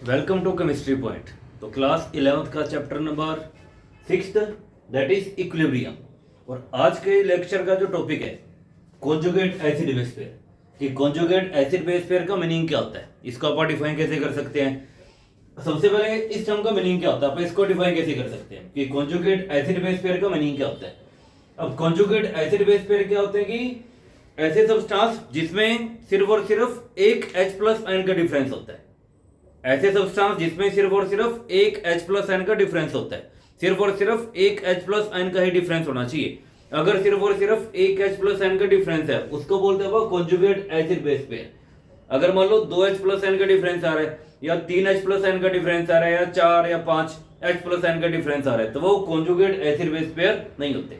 Welcome to chemistry point. तो class 11th का chapter number 6 that is equilibrium. और आज के लेक्चर का जो टॉपिक है कॉन्जुगेट एसिड बेस पेयर कि कॉन्जुगेट एसिड बेस पेयर का मीनिंग क्या होता है, इसको आप डिफाइन कैसे कर सकते हैं। सबसे पहले इस टर्म का मीनिंग क्या होता है, आप इसको डिफाइन कैसे कर सकते हैं कि कॉन्जुगेट एसिड बेस पेयर का मीनिंग क्या होता है। अब कॉन्जुगेट एसिड बेस पेयर क्या होते हैं कि ऐसे सब्सटेंस जिसमें सिर्फ और सिर्फ एक H प्लस आयन का डिफरेंस होता है। ऐसे सब्सटेंस जिसमें सिर्फ और सिर्फ एक H प्लस आयन का डिफरेंस होता है, सिर्फ और सिर्फ एक H प्लस आयन का ही डिफरेंस होना चाहिए। अगर सिर्फ और सिर्फ एक H प्लस आयन का डिफरेंस है उसको बोलते हैं वो कॉन्जुगेट एसिड बेस पेयर। अगर मान लो 2 H प्लस आयन का डिफरेंस आ रहा है या 3 H प्लस आयन का डिफरेंस आ रहा है या 4 या 5 H प्लस आयन का डिफरेंस आ रहा है तो वो कॉन्जुगेट एसिड बेस पेयर नहीं होते।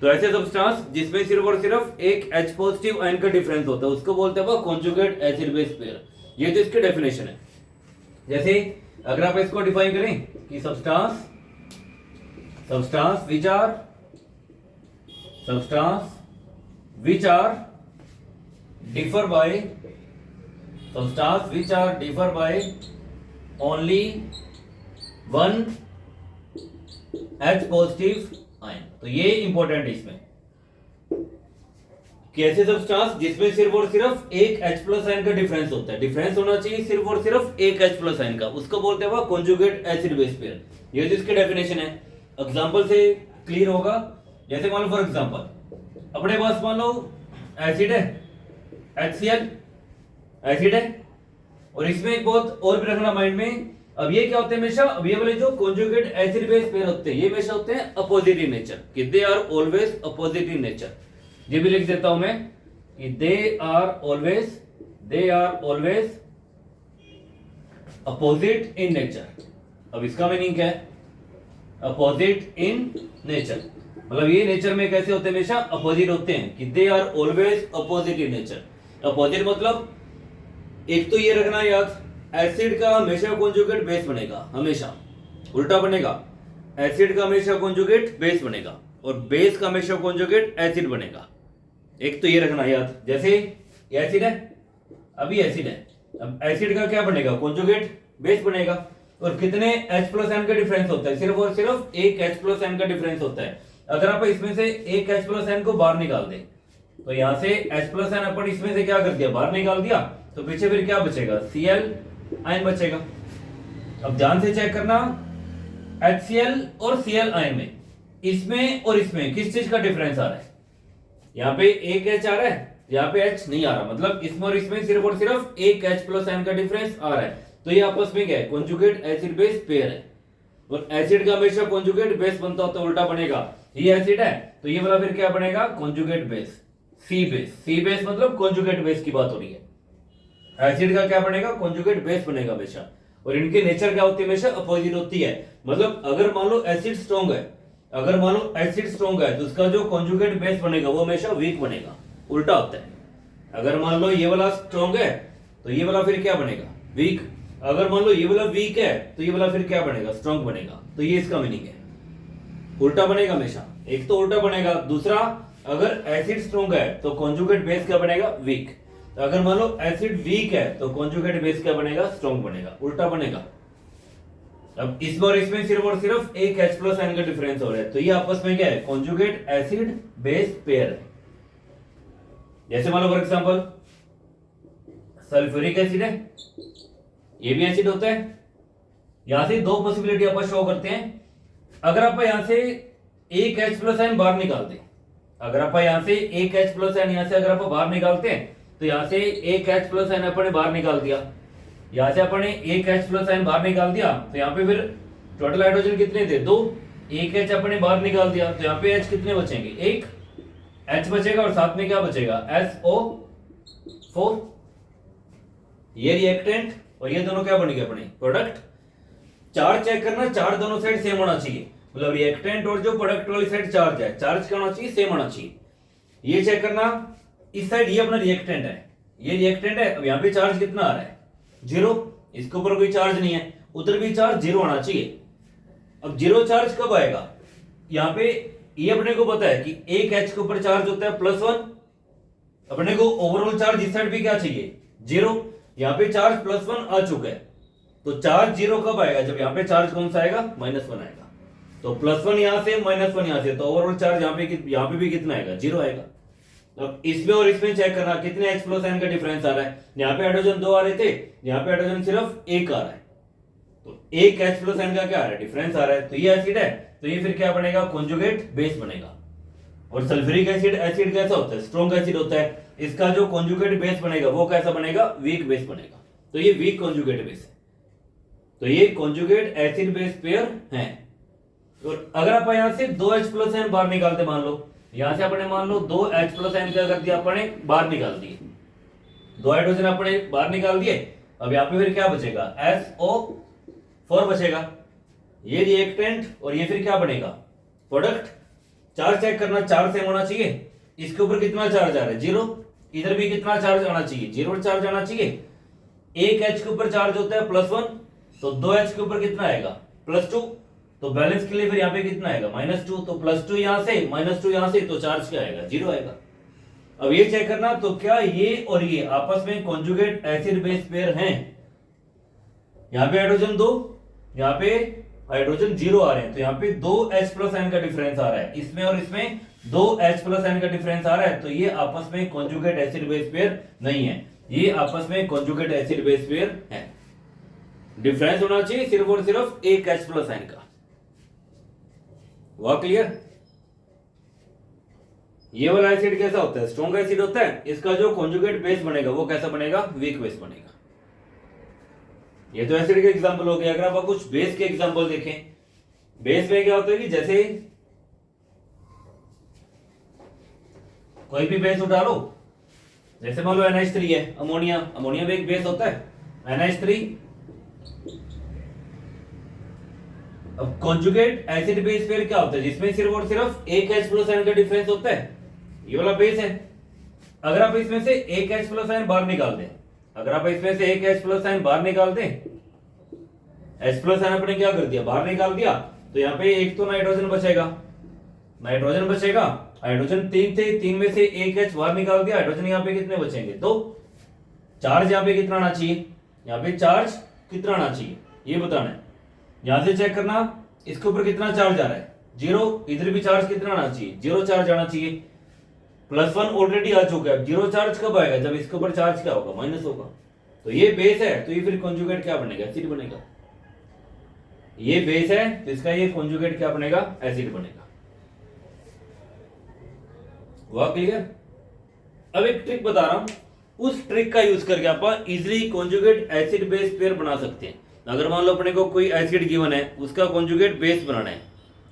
तो ऐसे सब्सटेंस जिसमें सिर्फ और सिर्फ एक H पॉजिटिव आयन का डिफरेंस होता है उसको बोलते हैं वो कॉन्जुगेट एसिड बेस पेयर। ये तो इसकी डेफिनेशन है। जैसे अगर आप इसको डिफाइन करें कि substance which are differ by only one H positive ion. तो ये इंपॉर्टेंट है इसमें कि ऐसे सब्सटेंस जिसमें सिर्फ और सिर्फ एक H प्लस आयन का डिफरेंस होता है, डिफरेंस होना चाहिए सिर्फ और सिर्फ एक H प्लस आयन का, उसको बोलते हैं कॉन्जुगेट एसिड बेस पेयर। ये जो इसकी डेफिनेशन है एग्जांपल से क्लियर होगा। जैसे मान लो फॉर एग्जांपल अपने पास मान लो एसिड है HCl एसिड है और इसमें एक बहुत और भी रखना माइंड में। अब ये क्या होते हैं हमेशा, अब ये वाले जो कॉन्जुगेट एसिड बेस पेयर होते हैं ये हमेशा होते हैं अपोजिट इन नेचर कि they are always opposite in nature. ये भी लिख देता हूं मैं कि they are always opposite in nature. अब इसका मीनिंग क्या है, अपोजिट इन नेचर मतलब ये नेचर में कैसे होते हैं, हमेशा अपोजिट होते हैं कि they are always opposite in nature. Opposite मतलब एक तो ये रखना याद, एसिड का हमेशा कॉन्जुगेट बेस बनेगा, हमेशा उल्टा बनेगा। एसिड का हमेशा कॉन्जुगेट बेस बनेगा और बेस का हमेशा कॉन्जुगेट एसिड बनेगा। एक तो ये रखना याद। जैसे एसिड है, अभी एसिड है, अब एसिड का क्या बनेगा, कॉन्जुगेट बेस बनेगा। और कितने H प्लस आयन का डिफरेंस होता है, सिर्फ और सिर्फ एक H प्लस आयन का डिफरेंस होता है। अगर आप इसमें से एक H प्लस आयन को बाहर निकाल दें तो यहां से H प्लस आयन अपन इसमें से क्या कर दिया, बाहर निकाल दिया, तो पीछे फिर क्या बचेगा, Cl आयन बचेगा। अब ध्यान से चेक करना HCl और Cl आयन में, इसमें और इसमें किस चीज का डिफरेंस आ रहा है। यहाँ पे एक H आ रहा है, यहाँ पे H नहीं आ रहा, मतलब इसमें और इसमें सिर्फ और सिर्फ एक H प्लस आयन का डिफरेंस आ रहा है। तो ये आपस में क्या है, कॉन्जुगेट एसिड बेस पेयर है। और एसिड का हमेशा कॉन्जुगेट बेस बनता हो तो उल्टा बनेगा। ये एसिड है तो ये वाला फिर क्या बनेगा, कॉन्जुगेट बेस C बेस मतलब कॉन्जुगेट बेस की बात हो रही है। एसिड का क्या बनेगा, कॉन्जुगेट बेस बनेगा हमेशा। और इनके नेचर क्या होती है, हमेशा अपोजिट होती है। मतलब अगर मान लो एसिड स्ट्रॉन्ग है तो उसका जो कॉन्जुगेट बेस बनेगा वो हमेशा वीक बनेगा, उल्टा होता है। अगर मान लो ये वाला स्ट्रॉन्ग है तो ये वाला फिर क्या बनेगा, वीक। अगर मान लो ये वाला वीक है तो ये वाला फिर क्या बनेगा, स्ट्रॉन्ग बनेगा। तो ये इसका मीनिंग है, उल्टा बनेगा हमेशा। एक तो उल्टा बनेगा, दूसरा अगर एसिड स्ट्रॉन्ग है तो कॉन्जुगेट बेस क्या बनेगा, वीक। अगर मान लो एसिड वीक है तो कॉन्जुगेट बेस क्या बनेगा, स्ट्रॉन्ग बनेगा, उल्टा बनेगा। अब इसमें और इसमें सिर्फ और सिर्फ एक H प्लस आयन का डिफरेंस हो रहा है तो ये आपस में क्या है, कॉन्जुगेट एसिड बेस पेयर है। जैसे मान लो फॉर एग्जांपल सल्फ्यूरिक एसिड है, ये भी एसिड होता है। यहां से दो पॉसिबिलिटी आप शो करते हैं। अगर आप यहां से एक H प्लस आयन बाहर निकालते, अगर आप यहां से एक H प्लस आयन यहां से अगर आप बाहर निकालते हैं तो यहां से एक H प्लस आयन अपने बाहर निकाल दिया, यहां से अपने एक H प्लस आयन बाहर निकाल दिया तो यहाँ पे फिर टोटल हाइड्रोजन कितने थे, 2। एक H अपने बाहर निकाल दिया तो यहाँ पे H कितने बचेंगे, एक H बचेगा और साथ में क्या बचेगा, SO4। ये रिएक्टेंट और ये दोनों क्या बनेंगे, अपने प्रोडक्ट। चार्ज चेक करना, चार्ज दोनों साइड सेम होना चाहिए, मतलब रिएक्टेंट और जो प्रोडक्ट वाली साइड चार्ज है, चार्ज क्या होना चाहिए, सेम होना चाहिए। ये चेक करना, इस साइड ये अपना रिएक्टेंट है, ये रिएक्टेंट है। अब यहाँ पे चार्ज कितना आ रहा है, 0। इसके ऊपर कोई चार्ज नहीं है, उधर भी चार्ज 0 आना चाहिए। अब 0 चार्ज कब आएगा, यहाँ पे ये अपने को पता है कि एक H के ऊपर चार्ज होता है +1। अपने को ओवरऑल चार्ज इस साइड भी क्या चाहिए, 0। यहाँ पे चार्ज +1 आ चुका है तो चार्ज जीरो कब आएगा? जब यहाँ पे चार्ज कौन सा आएगा? -1 आएगा। तो +1 यहां से, -1 यहां से, तो ओवरऑल चार्ज यहाँ पे भी कितना आएगा? 0 आएगा। अब इसमें और इसमें चेक करना कितने H + N का डिफरेंस आ रहा है। यहाँ पे हाइड्रोजन 2 आ रहे थे, यहाँ पे हाइड्रोजन सिर्फ 1 आ रहा है, तो 1 H + N का क्या आ रहा है? डिफरेंस आ रहा है। तो ये एसिड है, तो ये फिर क्या बनेगा? कॉन्जुगेट बेस बनेगा। और सल्फ्यूरिक एसिड एसिड कैसा होता है? स्ट्रॉन्ग एसिड होता है। इसका जो कॉन्जुगेट बेस बनेगा वो कैसा बनेगा? वीक बेस बनेगा। तो ये वीक कॉन्जुगेट बेस है। तो ये कॉन्जुगेट एसिड बेस पेयर है। और अगर आप यहां से 2 H + N बाहर निकालते, मान लो यहां से अपने मान लो 2 H + N क्या कर दिया अपने? बाहर निकाल दिए, 2 हाइड्रोजन अपने बाहर निकाल दिए। अब यहाँ पे फिर क्या बचेगा? SO4 बचेगा। ये रिएक्टेंट और ये फिर क्या बनेगा? प्रोडक्ट। चार्ज चेक करना, चार्ज सेम होना चाहिए। इसके ऊपर कितना चार्ज आ रहा है? 0। इधर भी कितना चार्ज आना चाहिए? 0 चार्ज आना चाहिए। 1 H के ऊपर चार्ज होता है +1, तो 2 H के ऊपर कितना आएगा? +2। तो बैलेंस के लिए फिर यहाँ पे कितना आएगा? -2। तो +2 यहां से, -2 यहां से, तो चार्ज क्या आएगा? 0 आएगा। अब ये चेक करना, तो क्या ये और ये आपस में कॉन्जुगेट एसिड बेस पेयर हैं? यहाँ पे हाइड्रोजन 2, यहाँ पे हाइड्रोजन 0 आ रहे हैं, तो यहाँ पे 2 H + N का डिफरेंस आ रहा है। इसमें और इसमें 2 H + N का डिफरेंस आ रहा है, तो ये आपस में कॉन्जुगेट एसिड बेस पेयर नहीं है, ये आपस में कॉन्जुगेट एसिड बेस पेयर है। डिफरेंस होना चाहिए सिर्फ और सिर्फ 1 H + N का। हुआ क्लियर? ये वाला एसिड कैसा होता है? स्ट्रॉन्ग एसिड होता है। इसका जो कॉन्जुगेट बेस बनेगा वो कैसा बनेगा? वीक बेस बनेगा। ये तो एसिड के एग्जांपल हो गए। अगर आप कुछ बेस के एग्जांपल देखें, बेस में क्या होता है कि जैसे कोई भी बेस उठा लो, जैसे मान लो NH3 है, अमोनिया, अमोनिया भी एक बेस होता है, NH3। अब कॉन्जुगेट एसिड बेस पेयर क्या होता है? जिसमें सिर्फ और सिर्फ 1 H + N का डिफरेंस होता है, ये वाला बेस है। अगर आप इसमें से 1 H + N बाहर निकाल दें, अगर आप इसमें से 1 H + N बाहर निकाल दें, H + N अपने क्या कर दिया? बाहर निकाल दिया, तो यहाँ पे एक तो नाइट्रोजन बचेगा, नाइट्रोजन बचेगा। हाइड्रोजन 3 थे, 3 में से 1 H बाहर निकाल दिया, हाइड्रोजन यहाँ पे कितने बचेंगे? 2। चार्ज यहाँ पे कितना आना चाहिए? यहाँ पे चार्ज कितना आना चाहिए ये बताना है। यहां से चेक करना, इसके ऊपर कितना चार्ज आ रहा है? 0। इधर भी चार्ज कितना आना चाहिए? 0 चार्ज आना चाहिए। +1 ऑलरेडी आ चुका है, 0 चार्ज कब आएगा? जब इसके ऊपर चार्ज क्या होगा? माइनस होगा। तो ये बेस है, तो ये फिर कॉन्जुगेट क्या बनेगा? एसिड बनेगा। ये बेस है, तो इसका ये कॉन्जुगेट क्या बनेगा? एसिड बनेगा। हुआ क्लियर? अब एक ट्रिक बता रहा हूं, उस ट्रिक का यूज करके आप easily conjugate acid base pair बना सकते हैं। अगर मान लो अपने को कोई एसिड गिवन है, उसका कॉन्जुगेट बेस बनाना है,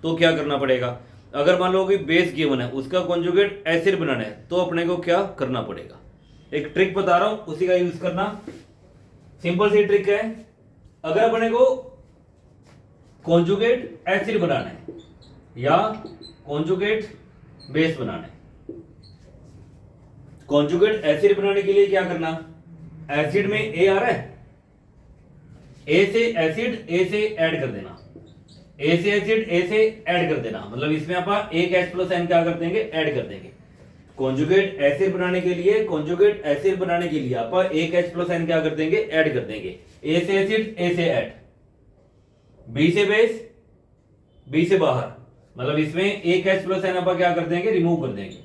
तो क्या करना पड़ेगा? अगर मान लो कोई बेस गिवन है, उसका कॉन्जुगेट एसिड बनाना है, तो अपने को क्या करना पड़ेगा? एक ट्रिक बता रहा हूं, उसी का यूज करना। सिंपल सी ट्रिक है। अगर अपने को कॉन्जुगेट एसिड बनाना है या कॉन्जुगेट बेस बनाना है, कॉन्जुगेट एसिड बनाने के लिए क्या करना? एसिड में ए आ रहा है, ए से एसिड ए से ऐड कर देना, ए से एसिड ए से ऐड कर देना, मतलब इसमें आप 1 H + N क्या कर देंगे? ऐड कर देंगे। कॉन्जुगेट एसिड बनाने के लिए, कॉन्जुगेट एसिड बनाने के लिए आप 1 H + N क्या कर देंगे? ऐड कर देंगे। ए से एसिड ए से ऐड, बी से बेस बी से बाहर, मतलब इसमें 1 H + N आप क्या कर देंगे? रिमूव कर देंगे।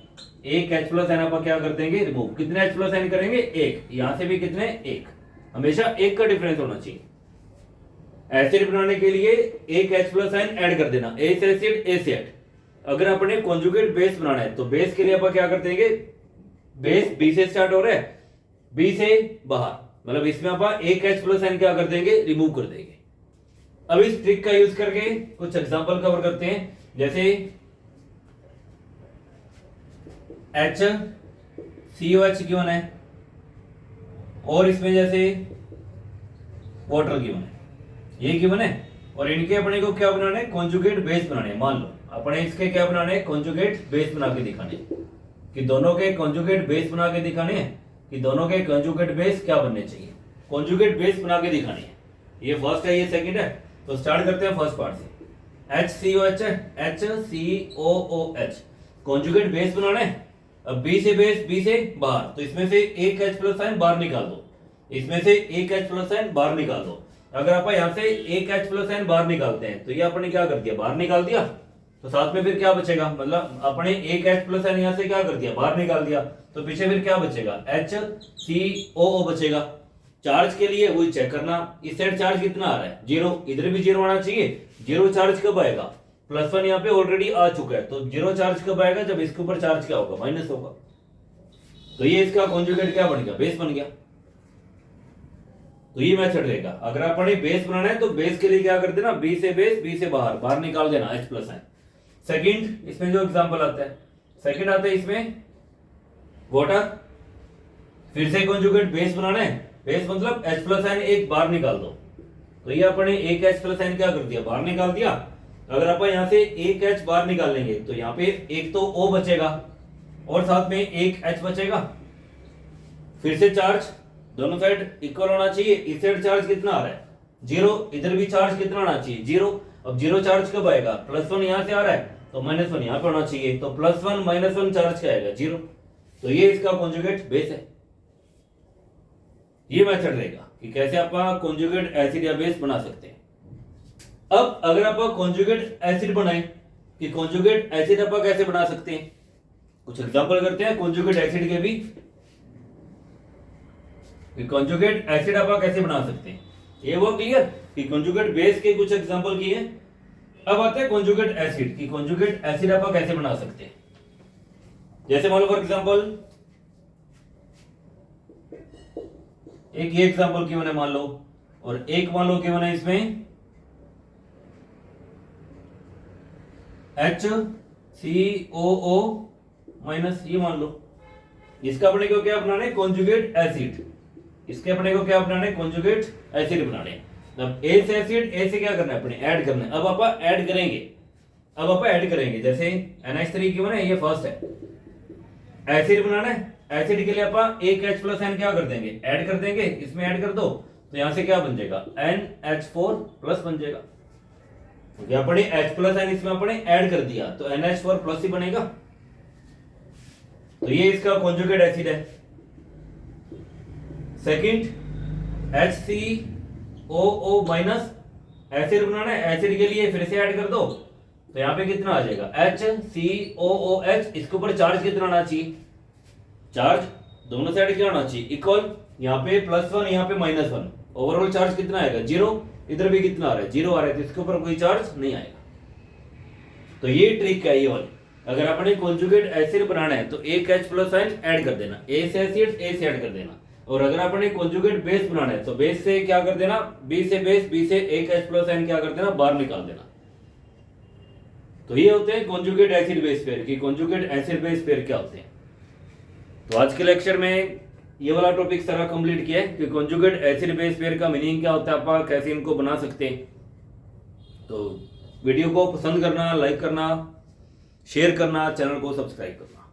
1 H + N आप क्या कर देंगे? रिमूव। कितने H + N करेंगे? 1। यहां से भी कितने? 1। हमेशा 1 का डिफरेंस होना चाहिए। एसिड बनाने के लिए 1 H + N ऐड कर देना, ए से एसिड ए से ऐड। अगर अपने कॉन्जुगेट बेस बनाना है, तो बेस के लिए आप क्या कर देंगे? बेस बी से स्टार्ट हो रहा है, बी से बाहर, मतलब इसमें आप 1 H + N क्या कर देंगे? रिमूव कर देंगे। अब इस ट्रिक का यूज करके कुछ एग्जांपल कवर करते हैं। जैसे HCOH गिवन है, और इसमें जैसे वाटर गिवन है, ये गिवन है, और इनके अपने को क्या बनाना है? कॉन्जुगेट बेस बनाने हैं। मान लो अपने इसके क्या बनाने हैं? कॉन्जुगेट बेस बना के दिखाने हैं, कि दोनों के कॉन्जुगेट बेस बना के दिखाने हैं, कि दोनों के कॉन्जुगेट बेस क्या बनने चाहिए? कॉन्जुगेट बेस बना के दिखाने हैं। ये फर्स्ट है, ये सेकंड है। तो स्टार्ट करते हैं फर्स्ट पार्ट से। HCOH है, HCOOH कॉन्जुगेट बेस बनाना है। अब बी से बेस बी से बाहर, तो इसमें से 1 H + N बाहर निकाल दो, इसमें से 1 H + N बाहर निकाल दो। अगर आप यहाँ से एक H प्लस एन बाहर निकालते हैं तो ये आपने क्या कर दिया, बाहर निकाल दिया, तो साथ में फिर क्या बचेगा, मतलब आपने एक H प्लस एन यहाँ से क्या कर दिया, बाहर निकाल दिया, तो पीछे फिर क्या बचेगा, HCOO बचेगा। चार्ज के लिए वही चेक करना, इस साइड चार्ज कितना आ रहा है, 0, इधर भी 0 आना चाहिए। 0 चार्ज कब आएगा, +1 यहाँ पे ऑलरेडी आ चुका है, तो 0 चार्ज कब आएगा, जब इसके ऊपर चार्ज क्या होगा, माइनस होगा। तो ये इसका कॉन्जुगेट क्या बन गया, बेस बन गया। तो ये मेथड रहेगा। अगर आपने बेस बनाना है तो बेस के लिए क्या कर देना, बी से बेस, बी से बाहर निकाल देना H प्लस एन। सेकेंड इसमें जो एग्जांपल आता है, सेकेंड आता है इसमें वाटर, फिर से कॉन्जुगेट बेस बनाना है, बेस मतलब H प्लस एन एक बाहर निकाल दो, तो ये अपने एक H प्लस एन क्या कर दिया, बाहर निकाल दिया। अगर आप यहाँ से एक H बाहर निकाल लेंगे तो यहाँ पे एक तो O बचेगा और साथ में एक H बचेगा। फिर से चार्ज दोनों साइड इक्वल होना चाहिए, इस साइड चार्ज कितना आ रहा है, 0, इधर भी चार्ज कितना आना चाहिए, 0। अब 0 चार्ज कब आएगा, +1 यहाँ से आ रहा है तो -1 यहाँ पे होना चाहिए, तो +1 -1 चार्ज क्या आएगा, 0। तो ये इसका कॉन्जुगेट बेस है। ये मेथड रहेगा कि कैसे आप कॉन्जुगेट एसिड या बेस बना सकते हैं। अब अगर आप कॉन्जुगेट एसिड बनाएं कि कॉन्जुगेट एसिड आप कैसे बना सकते हैं, कुछ एग्जांपल करते हैं कॉन्जुगेट एसिड के भी, कॉन्जुगेट एसिड आप कैसे बना सकते हैं। ये वो क्लियर कि कॉन्जुगेट बेस के कुछ एग्जांपल किए। अब आते हैं कॉन्जुगेट एसिड की, कॉन्जुगेट एसिड आप कैसे बना सकते हैं। जैसे मान लो फॉर एग्जांपल एक ये एग्जांपल की मैंने मान लो, और एक मान लो कि मैंने इसमें HCOO माइनस, ये मान लो इसका अपने को क्या बनाना है, कॉन्जुगेट एसिड, इसके अपने को क्या बनाना है, कॉन्जुगेट एसिड बनाने। अब ए से एसिड, ए से क्या करना है, अपने ऐड करना है। अब आप ऐड करेंगे, अब आप ऐड करेंगे, जैसे NH3 की बना ये फर्स्ट है, एसिड बनाना है, एसिड के लिए आप एक H प्लस एन क्या कर देंगे, ऐड कर देंगे, इसमें ऐड कर दो, तो यहां से क्या बन जाएगा, NH4 प्लस बन जाएगा, क्योंकि अपने H प्लस एन इसमें अपने ऐड कर दिया तो NH4 प्लस ही बनेगा। तो ये इसका कॉन्जुगेट एसिड है। सेकंड HCOO माइनस, एसिड बनाना है, एसिड के लिए फिर से ऐड कर दो, तो यहां पे कितना आ जाएगा, HCOOH, इसके ऊपर चार्ज कितना आना चाहिए, चार्ज दोनों साइड क्या होना चाहिए, इक्वल, यहाँ पे +1 यहाँ पे -1, ओवरऑल चार्ज कितना आएगा, 0, इधर भी कितना आ रहा है, 0 आ रहा है, तो इसके ऊपर कोई चार्ज नहीं आएगा। तो ये ट्रिक है ये वाली। अगर आपने कॉन्जुगेट एसिड बनाना है तो एक H प्लस एन ऐड कर देना, ए से एसिड, ए से ऐड कर देना, और अगर आपने कॉन्जुगेट बेस बनाना है तो बेस से क्या कर देना, बी से बेस, बी से एक H प्लस एन क्या कर देना, बाहर निकाल देना। तो ये होते हैं कॉन्जुगेट एसिड बेस पेयर की, कॉन्जुगेट एसिड बेस पेयर क्या होते हैं। तो आज के लेक्चर में ये वाला टॉपिक सारा कंप्लीट किया है कि कॉन्जुगेट एसिड बेस पेयर का मीनिंग क्या होता है, आप कैसे इनको बना सकते हैं। तो वीडियो को पसंद करना, लाइक करना, शेयर करना, चैनल को सब्सक्राइब करना।